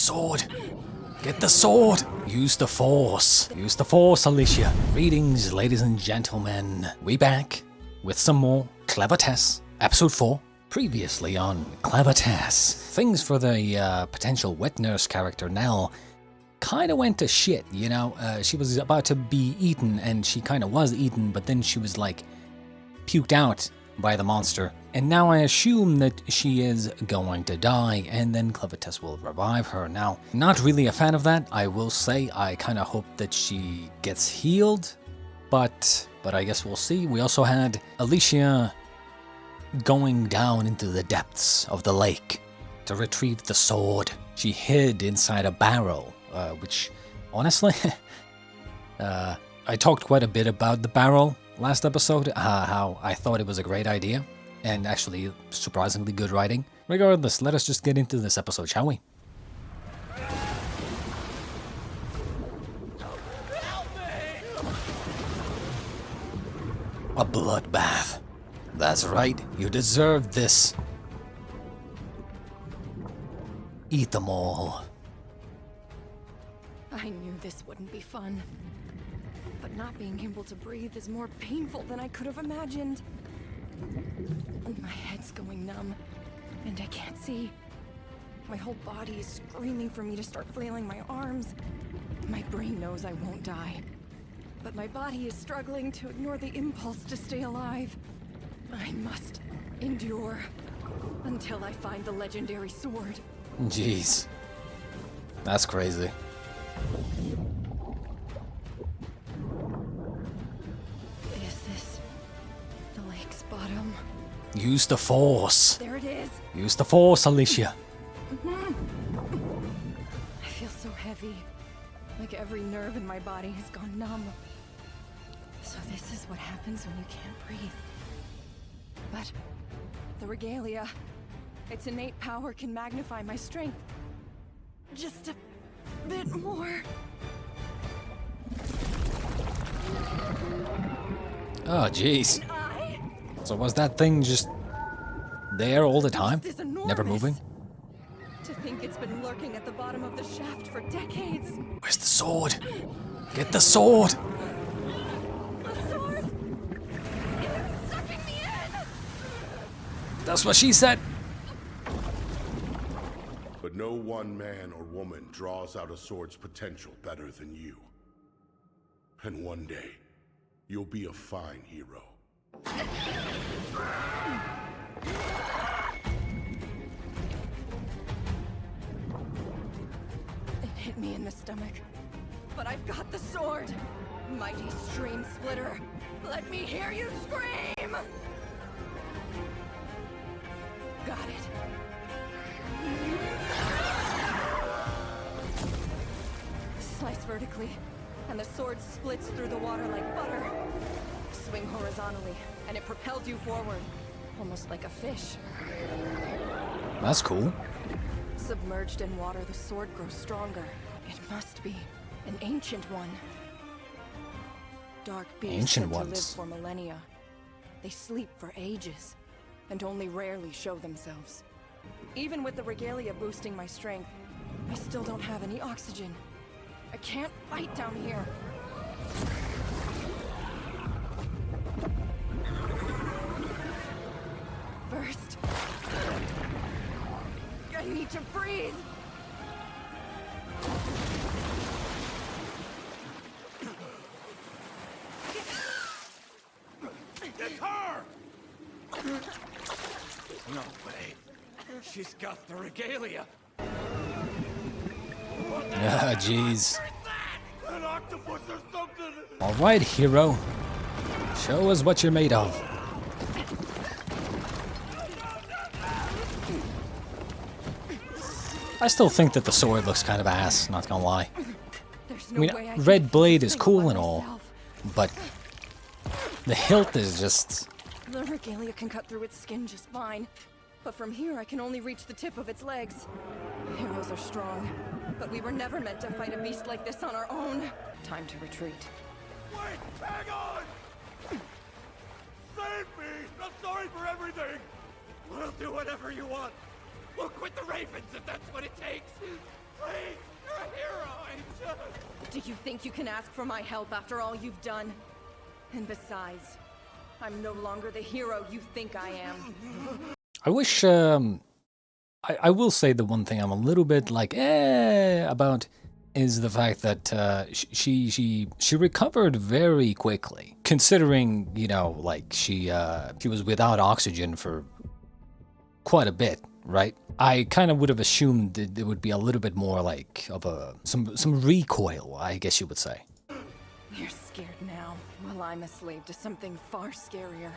sword! Get the sword! Use the force. Use the force, Alicia. Greetings, ladies and gentlemen. We back with some more CLEVATESS, episode 4. Previously on CLEVATESS, things for the potential wet nurse character Nell kind of went to shit, you know? She was about to be eaten, and she kind of was eaten, but then she was like puked out by the monster. And now I assume that she is going to die, and then CLEVATESS will revive her. Now, not really a fan of that. I will say I kind of hope that she gets healed, but I guess we'll see. We also had Alicia going down into the depths of the lake to retrieve the sword. She hid inside a barrel, which honestly, I talked quite a bit about the barrel last episode, how I thought it was a great idea, and actually surprisingly good writing. Regardless, let us just get into this episode, shall we? A bloodbath. That's right, you deserve this. Eat them all. I knew this wouldn't be fun. But not being able to breathe is more painful than I could have imagined. My head's going numb, and I can't see. My whole body is screaming for me to start flailing my arms. My brain knows I won't die, but my body is struggling to ignore the impulse to stay alive. I must endure until I find the legendary sword. Jeez. That's crazy. Is this the lake's bottom? Use the force. There it is. Use the force, Alicia. I feel so heavy, like every nerve in my body has gone numb. So this is what happens when you can't breathe. But the regalia, its innate power can magnify my strength just a bit more. Oh, jeez. So was that thing just there all the time? Never moving? To think it's been lurking at the bottom of the shaft for decades. Where's the sword? Get the sword! The sword! It's sucking me in! That's what she said. But no one man or woman draws out a sword's potential better than you. And one day, you'll be a fine hero. It hit me in the stomach. But I've got the sword! Mighty stream splitter! Let me hear you scream! Got it. Slice vertically, and the sword splits through the water like butter. Swing horizontally, and it propels you forward, almost like a fish. That's cool. Submerged in water, the sword grows stronger. It must be an ancient one. Dark beasts Ancient said to live ones. for millennia. They sleep for ages, and only rarely show themselves. Even with the regalia boosting my strength, I still don't have any oxygen. I can't fight down here. First, I need to breathe. It's her! No way. She's got the regalia. Ah, jeez. An octopus or something! Alright, hero. Show us what you're made of. I still think that the sword looks kind of ass, not gonna lie. There's I no mean, way I can red keep blade this is thing cool by and all, myself. but the hilt is just... The regalia can cut through its skin just fine. But from here, I can only reach the tip of its legs. Heroes are strong, but we were never meant to fight a beast like this on our own. Time to retreat. Wait! Hang on! Save me! I'm sorry for everything! We'll do whatever you want! We'll quit the Ravens if that's what it takes! Please! Do you think you can ask for my help after all you've done? And besides, I'm no longer the hero you think I am. I wish, I will say the one thing I'm a little bit like, about is the fact that she recovered very quickly, considering, you know, like she was without oxygen for quite a bit, right? I kind of would have assumed that there would be a little bit more like of some recoil, I guess you would say. You're scared now, while I'm a slave to something far scarier.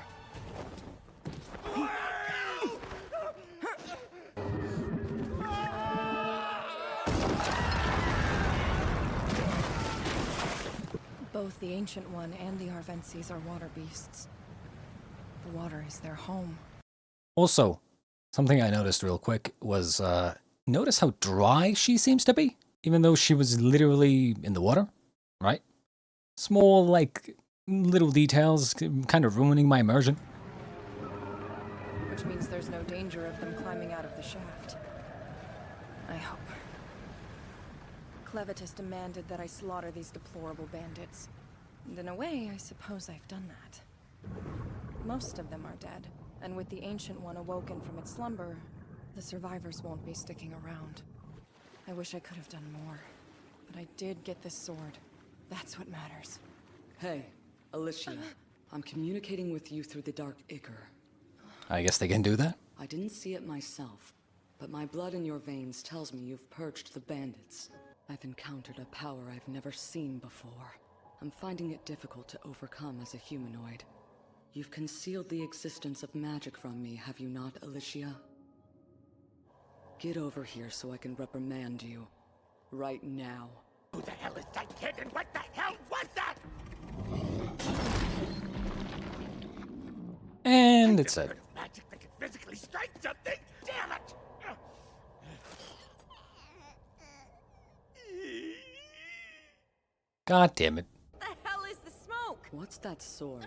Both the Ancient One and the Arvenses are water beasts. The water is their home. Also, something I noticed real quick was, notice how dry she seems to be, even though she was literally in the water, right? Small, like, little details kind of ruining my immersion. Which means there's no danger of them climbing out of the shaft. I hope. CLEVATESS demanded that I slaughter these deplorable bandits. And in a way, I suppose I've done that. Most of them are dead, and with the Ancient One awoken from its slumber, the survivors won't be sticking around. I wish I could have done more, but I did get this sword. That's what matters. Hey, Alicia. I'm communicating with you through the Dark Ichor. I guess they can do that. I didn't see it myself, but my blood in your veins tells me you've purged the bandits. I've encountered a power I've never seen before. I'm finding it difficult to overcome as a humanoid. You've concealed the existence of magic from me, have you not, Alicia? Get over here so I can reprimand you. Right now. Who the hell is that kid and what the hell was that? And it's I've a... heard of magic that can physically strike something. Damn it! God damn it. The hell is the smoke? What's that sword?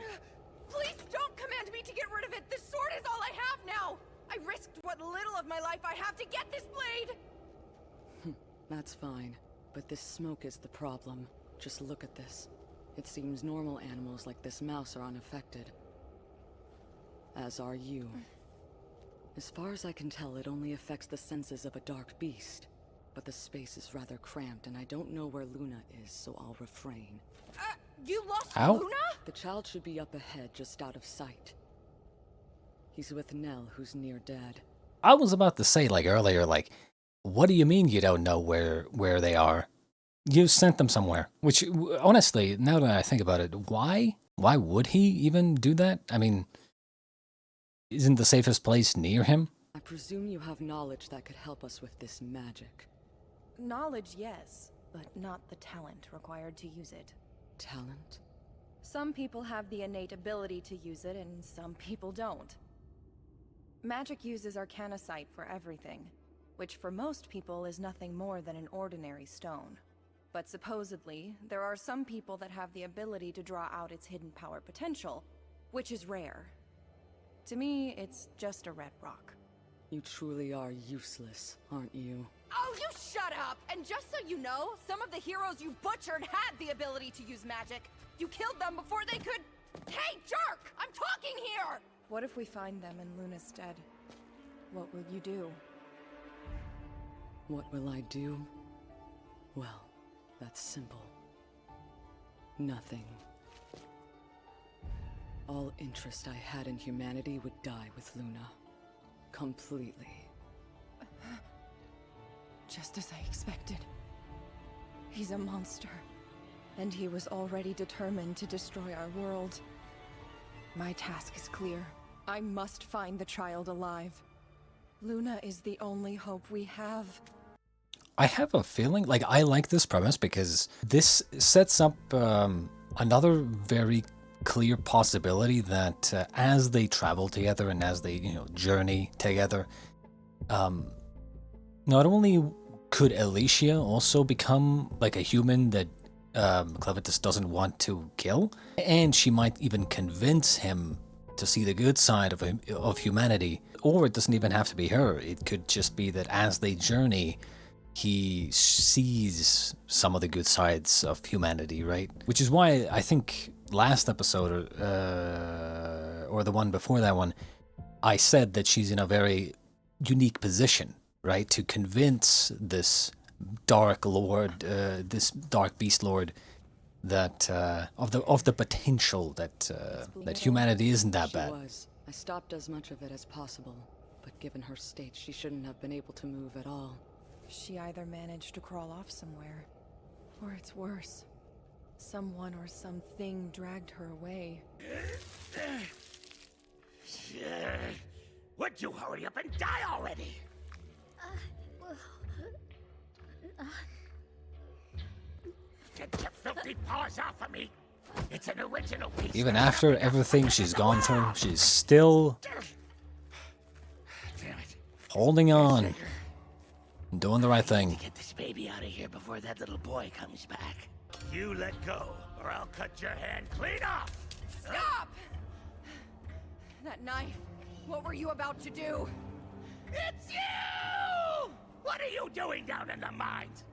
Please don't command me to get rid of it! This sword is all I have now! I risked what little of my life I have to get this blade! That's fine, but this smoke is the problem. Just look at this. It seems normal animals like this mouse are unaffected. As are you. As far as I can tell, it only affects the senses of a dark beast. But the space is rather cramped, and I don't know where Luna is, so I'll refrain. You lost Ow. Luna? The child should be up ahead, just out of sight. He's with Nell, who's near dead. I was about to say, like, earlier, like, what do you mean you don't know where they are? You sent them somewhere. Which, honestly, now that I think about it, why? Why would he even do that? I mean, isn't the safest place near him? I presume you have knowledge that could help us with this magic. Knowledge, yes, but not the talent required to use it. Talent? Some people have the innate ability to use it, and some people don't. Magic uses arcanocite for everything, which for most people is nothing more than an ordinary stone. But supposedly, there are some people that have the ability to draw out its hidden power potential, which is rare. To me, it's just a red rock. You truly are useless, aren't you? Oh, you shut up! And just so you know, some of the heroes you butchered had the ability to use magic. You killed them before they could... Hey, jerk! I'm talking here! What if we find them in Luna's stead? What will you do? What will I do? Well, that's simple. Nothing. All interest I had in humanity would die with Luna. Completely. Just as I expected. He's a monster. And he was already determined to destroy our world. My task is clear. I must find the child alive. Luna is the only hope we have. I have a feeling, like, I like this premise because this sets up another very clear possibility that as they travel together and as they, journey together, not only could Alicia also become like a human that CLEVATESS doesn't want to kill, and she might even convince him to see the good side of humanity. Or it doesn't even have to be her. It could just be that as they journey, he sees some of the good sides of humanity, right? Which is why I think last episode, or the one before that one, I said that she's in a very unique position, right? To convince this dark lord, this dark beast lord, that of the potential that that humanity isn't that bad. I stopped as much of it as possible, but given her state, she shouldn't have been able to move at all. She either managed to crawl off somewhere, or it's worse. Someone or something dragged her away. Would you hurry up and die already? Get your filthy paws off of me! It's an original piece. Even after everything she's gone through, she's still Damn it. holding on and doing the right thing. Get this baby out of here before that little boy comes back. You let go, or I'll cut your hand clean off! Stop! That knife. What were you about to do? It's you! What are you doing down in the mines?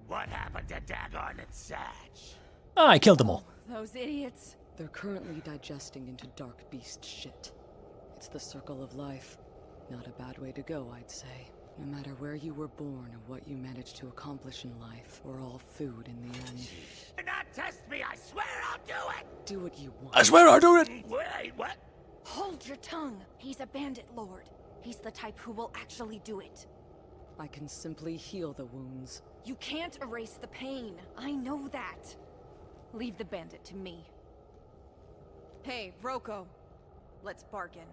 What happened to Dagon and Satch? Ah, I killed them all. Those idiots. They're currently digesting into dark beast shit. It's the circle of life. Not a bad way to go, I'd say. No matter where you were born or what you managed to accomplish in life, we're all food in the end. Do not test me, I swear I'll do it! Do what you want. I swear I'll do it! Wait, what? Hold your tongue. He's a bandit lord. He's the type who will actually do it. I can simply heal the wounds. You can't erase the pain. I know that. Leave the bandit to me. Hey, Rocco. Let's bargain.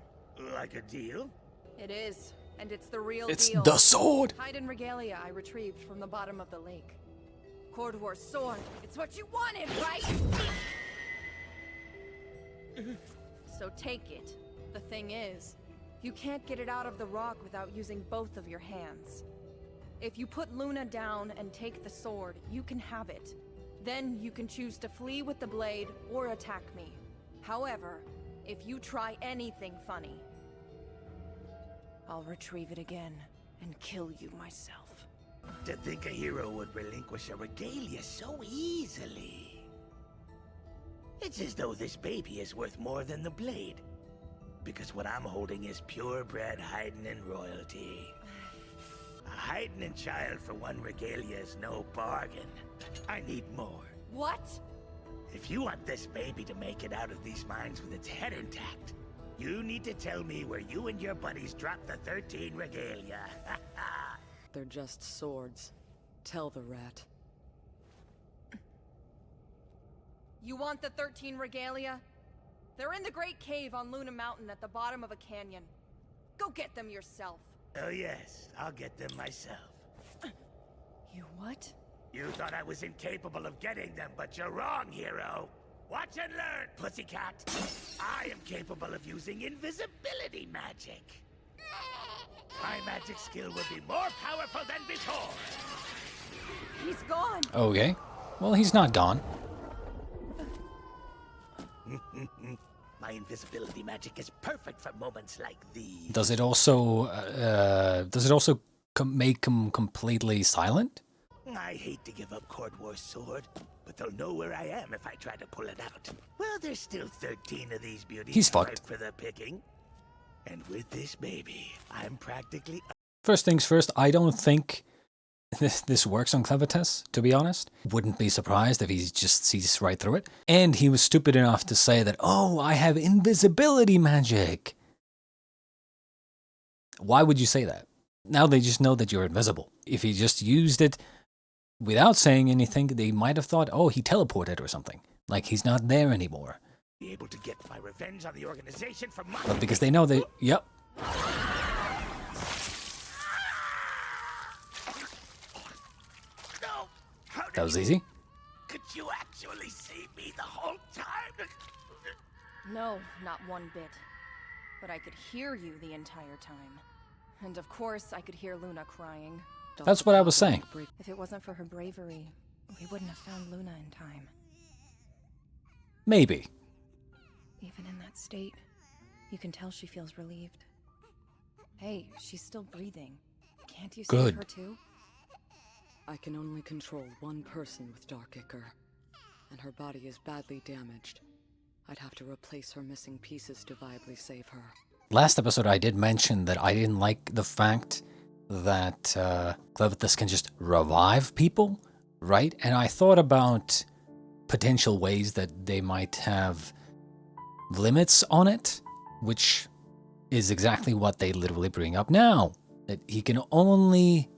Like a deal? It is, and it's the real It's deal. the sword! Hide and regalia I retrieved from the bottom of the lake. Cordwar's sword. It's what you wanted, right? So take it. The thing is, you can't get it out of the rock without using both of your hands. If you put Luna down and take the sword, you can have it. Then you can choose to flee with the blade or attack me. However, if you try anything funny, I'll retrieve it again and kill you myself. To think a hero would relinquish a regalia so easily. It's as though this baby is worth more than the blade. Because what I'm holding is purebred Heidnen royalty. A Heidnen child for one regalia is no bargain. I need more. What? If you want this baby to make it out of these mines with its head intact, you need to tell me where you and your buddies dropped the 13 regalia. They're just swords. Tell the rat. You want the 13 regalia? They're in the Great Cave on Luna Mountain at the bottom of a canyon. Go get them yourself. Oh yes, I'll get them myself. You what? You thought I was incapable of getting them, but you're wrong, hero. Watch and learn, pussycat. I am capable of using invisibility magic. My magic skill will be more powerful than before. He's gone. Okay. Well, he's not gone. My invisibility magic is perfect for moments like these. Does it also make him completely silent? I hate to give up Cordwar's sword, but they'll know where I am if I try to pull it out. Well, there's still 13 of these beauties He's ripe fucked. for the picking. And with this baby, I'm practically... First things first, I don't think this works on CLEVATESS, to be honest. Wouldn't be surprised if he just sees right through it. And he was stupid enough to say that, oh, I have invisibility magic. Why would you say that? Now they just know that you're invisible. If he just used it without saying anything, they might have thought, oh, he teleported or something. Like he's not there anymore. be able to get my revenge on the organization for my... But because they know they... Yep. No! How did That was you- easy. Could you actually see me the whole time? No, not one bit. But I could hear you the entire time. And of course, I could hear Luna crying. That's what I was saying. If it wasn't for her bravery, we wouldn't have found Luna in time. Maybe. Even in that state, you can tell she feels relieved. Hey, she's still breathing. Can't you save Good. her too? I can only control one person with Dark Ichor, and her body is badly damaged. I'd have to replace her missing pieces to viably save her. Last episode I did mention that I didn't like the fact that CLEVATESS can just revive people, right? And I thought about potential ways that they might have limits on it, which is exactly what they literally bring up now. That he can only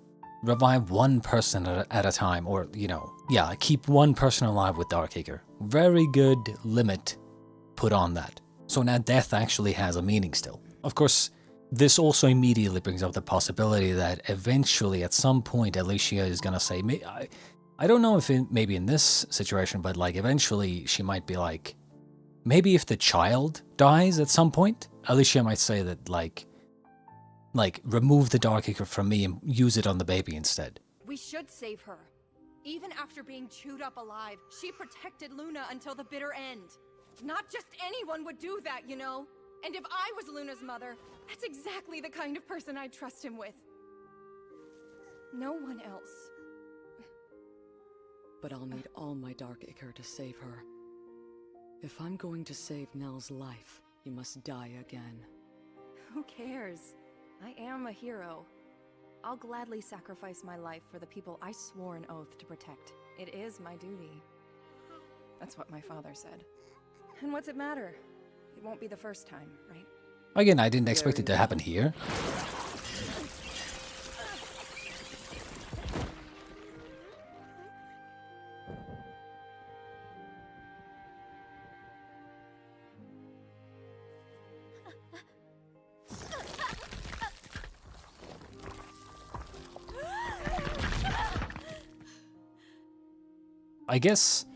revive one person at a time, or, you know, yeah, keep one person alive with Dark Ichor. Very good limit put on that. So now death actually has a meaning still. Of course, this also immediately brings up the possibility that eventually, at some point, Alicia is gonna say, I don't know if maybe in this situation, but like eventually she might be like, maybe if the child dies at some point, Alicia might say that like remove the Dark Ichor from me and use it on the baby instead. We should save her. Even after being chewed up alive, she protected Luna until the bitter end. Not just anyone would do that, you know? And if I was Luna's mother, that's exactly the kind of person I'd trust him with. No one else. But I'll need all my Dark Ichor to save her. If I'm going to save Nell's life, you must die again. Who cares? I am a hero. I'll gladly sacrifice my life for the people I swore an oath to protect. It is my duty. That's what my father said. And what's it matter? It won't be the first time, right? Again, I didn't expect it to happen here. I guess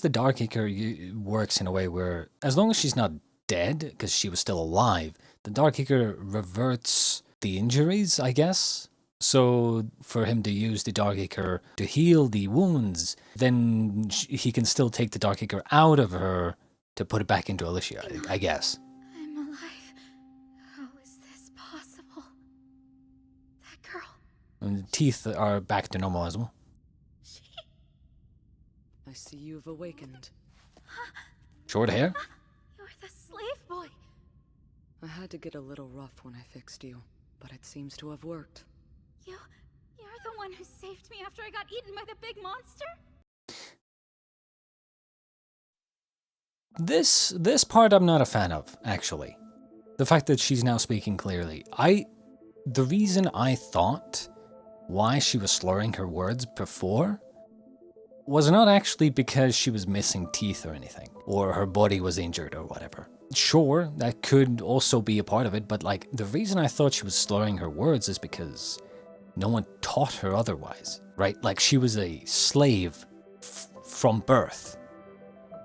the Dark Ichor works in a way where, as long as she's not dead, because she was still alive, the Dark Ichor reverts the injuries, I guess. So for him to use the Dark Ichor to heal the wounds, then he can still take the Dark Ichor out of her to put it back into Alicia, I guess. I'm alive. How is this possible? That girl. And the teeth are back to normal as well. I see you've awakened. Short hair? You're the slave boy. I had to get a little rough when I fixed you, but it seems to have worked. You're the one who saved me after I got eaten by the big monster? This part I'm not a fan of, actually. The fact that she's now speaking clearly. The reason I thought why she was slurring her words before was not actually because she was missing teeth or anything, or her body was injured or whatever. Sure, that could also be a part of it, but like, the reason I thought she was slurring her words is because no one taught her otherwise, right? Like, she was a slave from birth,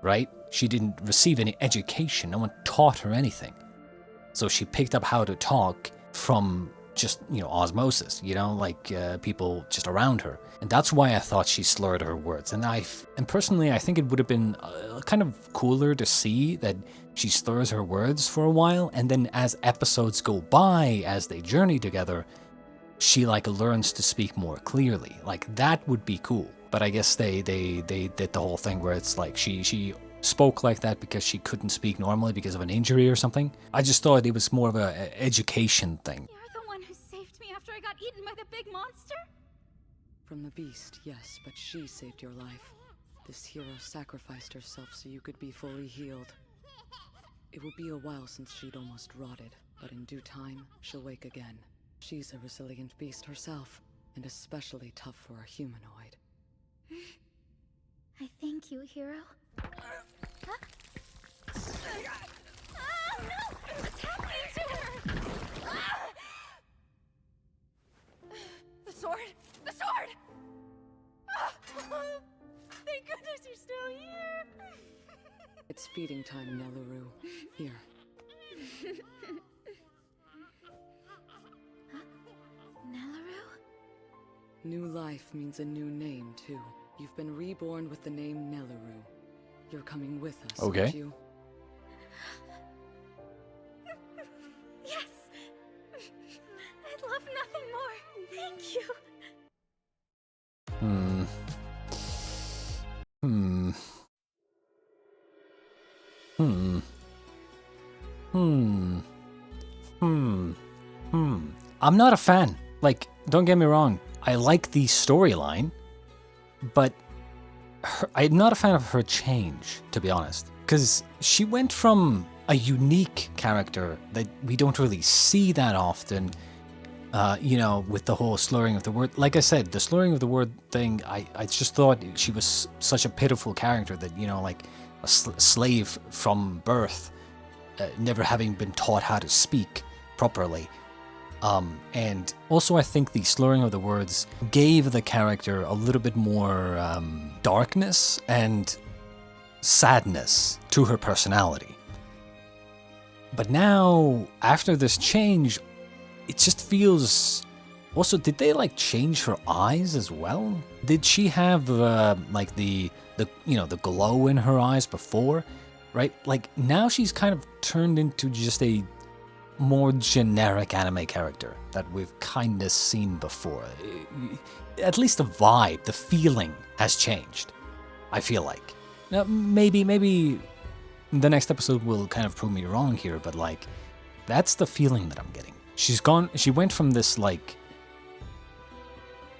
right? She didn't receive any education, no one taught her anything. So she picked up how to talk from just, you know, osmosis, you know, like people just around her. And that's why I thought she slurred her words. And personally, I think it would have been kind of cooler to see that she slurs her words for a while, and then as episodes go by, as they journey together, she like learns to speak more clearly. Like, that would be cool. But I guess they did the whole thing where it's like she spoke like that because she couldn't speak normally because of an injury or something. I just thought it was more of an education thing. You're the one who saved me after I got eaten by the big monster? From the beast, yes, but she saved your life. This hero sacrificed herself so you could be fully healed. It will be a while since she'd almost rotted, but in due time, she'll wake again. She's a resilient beast herself, and especially tough for a humanoid. I thank you, hero. Huh? Oh, no! What's happening to her? The sword! The sword! Thank goodness you're still here! It's feeding time, Nellaroo. Here. Nellaroo? New life means a new name, too. You've been reborn with the name Nellaroo. You're coming with us, Okay. aren't you? Yes! I'd love nothing more. Thank you. Hmm. Hmm. Hmm. Hmm. Hmm. Hmm. I'm not a fan. Like, don't get me wrong. I like the storyline, but I'm not a fan of her change, to be honest. Because she went from a unique character that we don't really see that often, you know, with the whole slurring of the word. Like I said, the slurring of the word thing, I just thought she was such a pitiful character that, you know, like a slave from birth, never having been taught how to speak properly. And also I think the slurring of the words gave the character a little bit more darkness and sadness to her personality. But now, after this change, it just feels... Also, did they like change her eyes as well? Did she have like the you know, the glow in her eyes before, right? Like now she's kind of turned into just a more generic anime character that we've kind of seen before. At least the vibe, the feeling has changed, I feel like. Now, maybe the next episode will kind of prove me wrong here, but like, that's the feeling that I'm getting. She went from this like,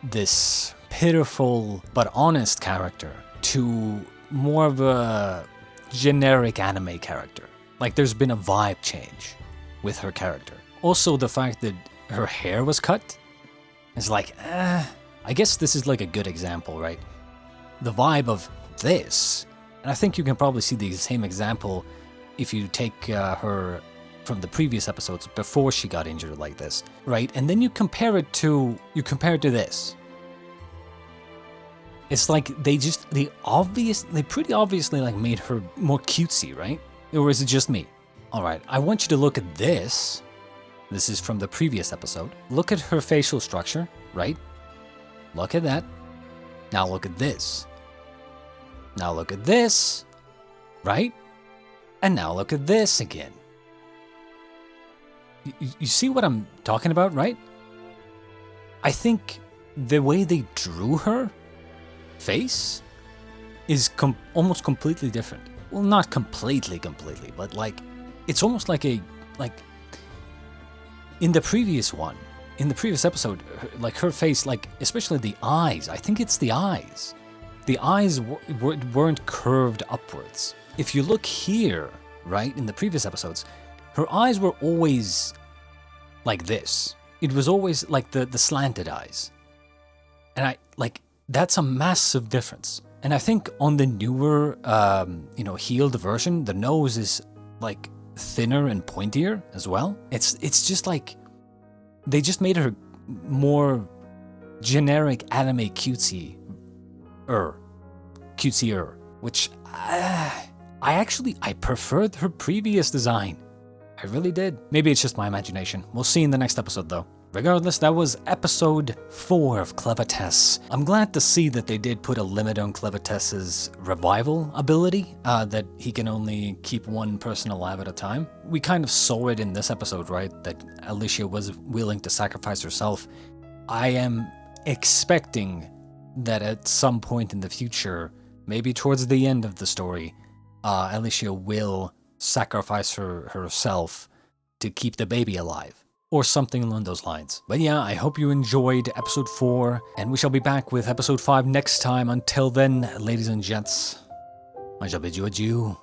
this pitiful but honest character to more of a generic anime character. Like there's been a vibe change with her character. Also, the fact that her hair was cut is like, I guess this is like a good example, right? The vibe of this, and I think you can probably see the same example if you take her from the previous episodes before she got injured like this, right? And then you compare it to this. It's like they pretty obviously like made her more cutesy, right? Or is it just me? All right, I want you to look at this. This is from the previous episode. Look at her facial structure, right? Look at that. Now look at this. Now look at this, right? And now look at this again. You see what I'm talking about, right? I think the way they drew her face is almost completely different. Well, not completely, but like, it's almost like in the previous episode, like her face, like especially the eyes. I think it's the eyes. The eyes weren't curved upwards. If you look here, right, in the previous episodes, her eyes were always like this. It was always like the slanted eyes. And that's a massive difference. And I think on the newer, you know, healed version, the nose is like thinner and pointier as well. It's just like they just made her more generic anime cutesier, which I preferred her previous design. I really did. Maybe it's just my imagination. We'll see in the next episode though. Regardless, that was episode 4 of CLEVATESS. I'm glad to see that they did put a limit on CLEVATESS's revival ability, that he can only keep one person alive at a time. We kind of saw it in this episode, right? That Alicia was willing to sacrifice herself. I am expecting that at some point in the future, maybe towards the end of the story, Alicia will sacrifice herself to keep the baby alive. Or something along those lines. But yeah, I hope you enjoyed episode 4, and we shall be back with episode 5 next time. Until then, ladies and gents, I shall bid you adieu.